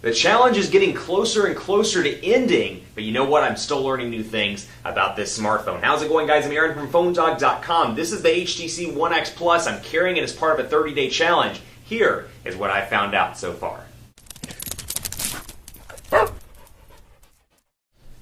The challenge is getting closer and closer to ending, but you know what? I'm still learning new things about this smartphone. How's it going, guys? I'm Aaron from PhoneDog.com. This is the HTC One X Plus. I'm carrying it as part of a 30-day challenge. Here is what I found out so far.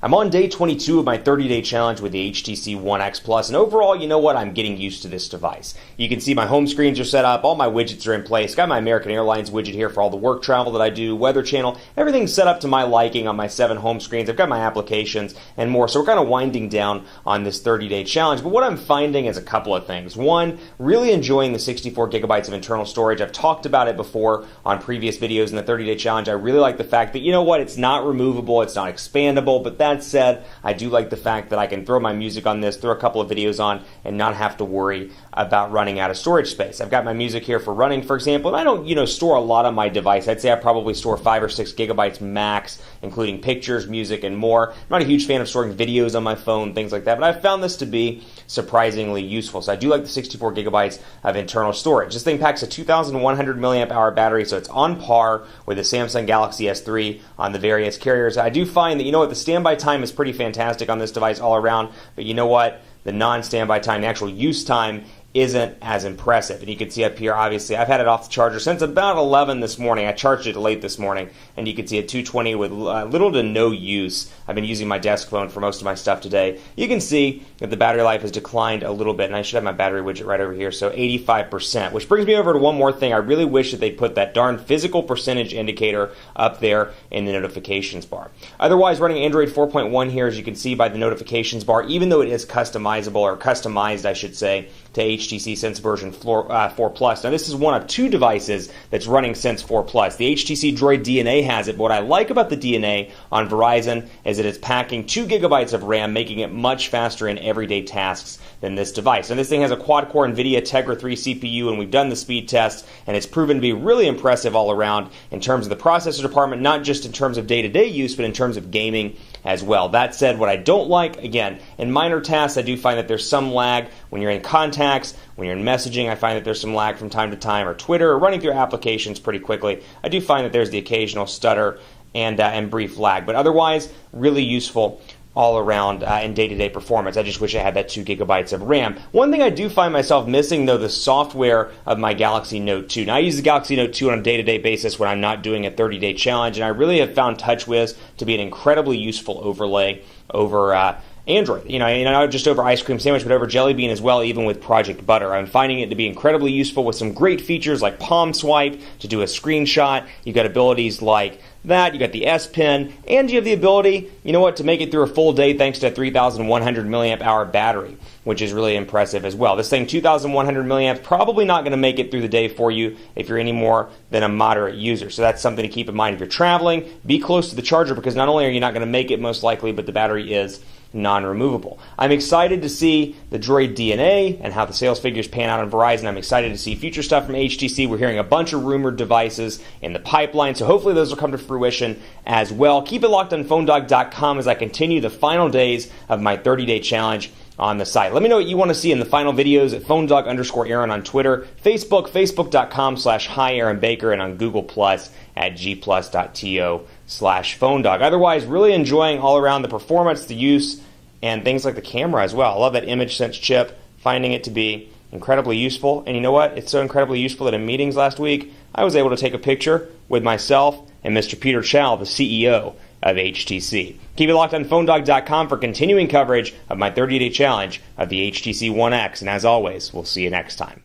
I'm on day 22 of my 30-day challenge with the HTC One X Plus, and overall, you know what? I'm getting used to this device. You can see my home screens are set up, all my widgets are in place. Got my American Airlines widget here for all the work travel that I do, Weather Channel. Everything's set up to my liking on my 7 home screens. I've got my applications and more, so we're kind of winding down on this 30-day challenge. But what I'm finding is a couple of things. One, really enjoying the 64 gigabytes of internal storage. I've talked about it before on previous videos in the 30-day challenge. I really like the fact that, you know what? It's not removable, it's not expandable, but that said, I do like the fact that I can throw my music on this, throw a couple of videos on, and not have to worry about running out of storage space. I've got my music here for running, for example, and I don't, store a lot on my device. I'd say I probably store 5 or 6 gigabytes max, including pictures, music, and more. I'm not a huge fan of storing videos on my phone, things like that, but I've found this to be surprisingly useful. So I do like the 64 gigabytes of internal storage. This thing packs a 2,100 milliamp hour battery, so it's on par with the Samsung Galaxy S3 on the various carriers. I do find that, the standby time is pretty fantastic on this device all around, but you know what? The non-standby time, the actual use time, isn't as impressive. And you can see up here, obviously, I've had it off the charger since about 11 this morning. I charged it late this morning, and you can see at 220 with little to no use. I've been using my desk phone for most of my stuff today. You can see that the battery life has declined a little bit, and I should have my battery widget right over here, so 85%, which brings me over to one more thing. I really wish that they put that darn physical percentage indicator up there in the notifications bar. Otherwise, running Android 4.1 here, as you can see by the notifications bar, even though it is customizable, or customized, I should say, to HTC Sense version 4 Plus. Now, this is one of 2 devices that's running Sense 4 Plus. The HTC Droid DNA has it, but what I like about the DNA on Verizon is that it's packing 2 gigabytes of RAM, making it much faster in everyday tasks than this device. And this thing has a quad-core NVIDIA Tegra 3 CPU, and we've done the speed tests, and it's proven to be really impressive all around in terms of the processor department, not just in terms of day-to-day use, but in terms of gaming as well. That said, what I don't like, again, in minor tasks, I do find that there's some lag when you're in contacts, when you're in messaging. I find that there's some lag from time to time, or Twitter, or running through applications pretty quickly. I do find that there's the occasional stutter and brief lag, but otherwise, really useful all around in day-to-day performance. I just wish I had that 2 gigabytes of RAM. One thing I do find myself missing, though, the software of my Galaxy Note 2. Now, I use the Galaxy Note 2 on a day-to-day basis when I'm not doing a 30-day challenge, and I really have found TouchWiz to be an incredibly useful overlay over Android. Not just over Ice Cream Sandwich, but over Jelly Bean as well, even with Project Butter. I'm finding it to be incredibly useful with some great features like Palm Swipe to do a screenshot. You've got abilities like that, you got the S Pen, and you have the ability, to make it through a full day thanks to a 3,100 milliamp hour battery, which is really impressive as well. This thing, 2,100 milliamps, probably not going to make it through the day for you if you're any more than a moderate user. So that's something to keep in mind. If you're traveling, be close to the charger, because not only are you not going to make it most likely, but the battery is non-removable. I'm excited to see the Droid DNA and how the sales figures pan out on Verizon. I'm excited to see future stuff from HTC. We're hearing a bunch of rumored devices in the pipeline, so hopefully those will come to fruition as well. Keep it locked on PhoneDog.com as I continue the final days of my 30-day challenge on the site. Let me know what you want to see in the final videos at PhoneDog_Aaron on Twitter, Facebook, Facebook.com/HiAaronBaker, and on Google Plus at gplus.to/PhoneDog. Otherwise, really enjoying all around the performance, the use, and things like the camera as well. I love that image sense chip, finding it to be incredibly useful. And you know what? It's so incredibly useful that in meetings last week, I was able to take a picture with myself and Mr. Peter Chow, the CEO of HTC. Keep it locked on PhoneDog.com for continuing coverage of my 30-day challenge of the HTC One X. And as always, we'll see you next time.